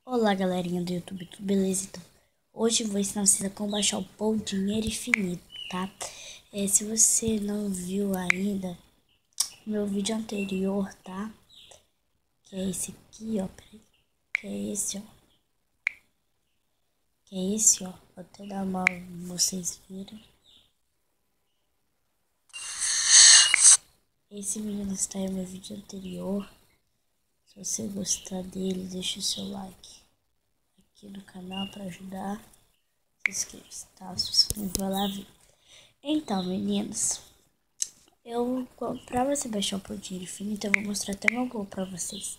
Olá, galerinha do YouTube, tudo beleza? Então, hoje eu vou ensinar vocês a como baixar o Pou Dinheiro Infinito, tá? Se você não viu ainda meu vídeo anterior, tá? Que é esse aqui, ó. Que é esse, ó. Que é esse, ó. Vou até dar uma pra vocês verem. Esse menino está aí no meu vídeo anterior. Se você gostar dele, deixa o seu like aqui no canal para ajudar. Se inscreva, tá? Se você não vai lá ver. Então, meninas, pra você baixar o Pou Dinheiro Infinito, eu vou mostrar até meu gol pra vocês.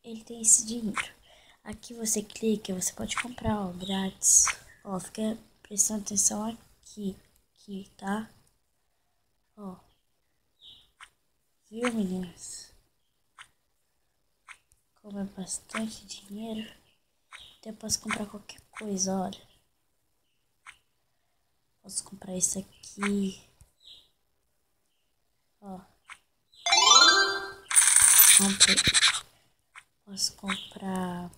Ele tem esse dinheiro. Aqui você clica e você pode comprar, ó, grátis. Ó, fica prestando atenção aqui, tá? Ó, viu, meninas? Como é bastante dinheiro, então eu posso comprar qualquer coisa, olha. Posso comprar isso aqui, ó. Comprei. Posso comprar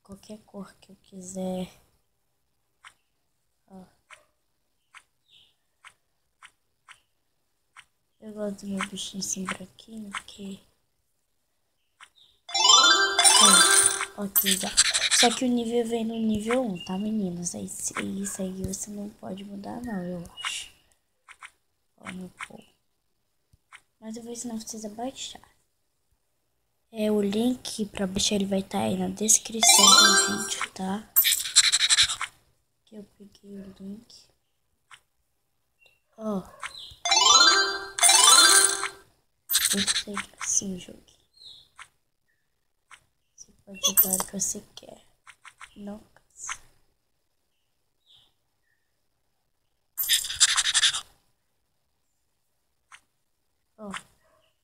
qualquer cor que eu quiser. Ó. Eu gosto do meu bichinho assim branquinho, porque... Ó, que legal. Só que o nível vem no nível 1, tá, meninas? Isso aí você não pode mudar, não, eu acho. Ó, meu povo. Mas eu vou ensinar vocês a baixar. O link pra baixar ele vai estar aí na descrição do vídeo, tá? Aqui eu peguei o link. Ó. Muito legal assim o jogo. Você pode jogar o que você quer. Não cansa. Ó.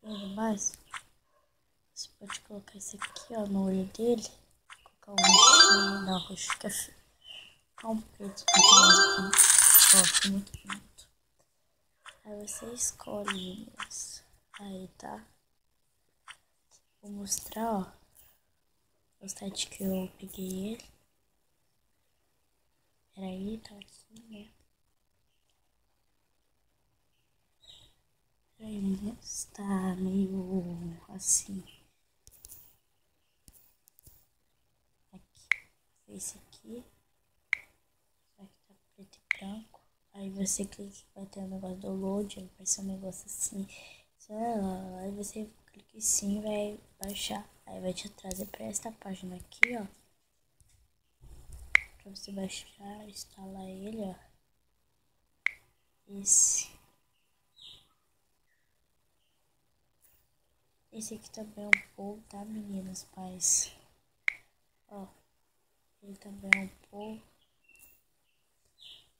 Vendo mais? Você pode colocar isso aqui, ó, no olho dele. Colocar um roxinho. Não, roxo fica feio. Colocar um preto aqui mais bonito. Ó, fica muito bonito. Aí você escolhe, meninas. Aí, tá? Vou mostrar, ó. O site que eu peguei ele. Peraí, tá aqui, né? Peraí, meninas. Tá meio assim. Aqui. Esse aqui. Vai ficar preto e branco. Aí você clica, vai ter um negócio do load, aí vai ser um negócio assim. Aí você clica em sim, vai baixar. Aí vai te trazer pra esta página aqui, ó. Pra você baixar, instalar ele, ó. Esse aqui também é um Pou, tá, meninas, pais? Ó, ele também é um Pou.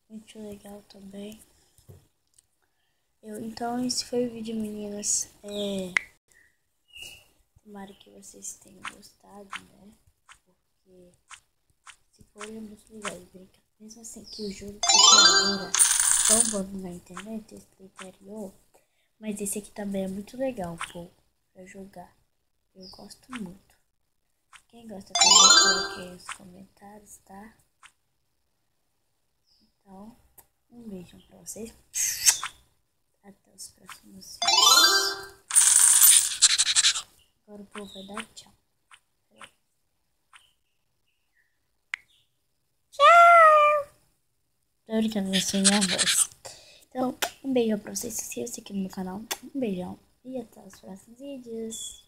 Muito legal também. Então, esse foi o vídeo, meninas. Tomara que vocês tenham gostado, né? Porque se for é muito legal de brincar. Mesmo assim que o jogo fica agora bombando na internet, esse interior. Mas esse aqui também é muito legal, pô, pra jogar. Eu gosto muito. Quem gosta também, coloque aí nos comentários, tá? Então, um beijo pra vocês. Até os próximos vídeos. Agora o povo vai dar tchau. Tchau! Tô brincando, eu sei minha voz. Então, um beijo pra vocês. Se inscreva aqui no meu canal. Um beijão. E até os próximos vídeos.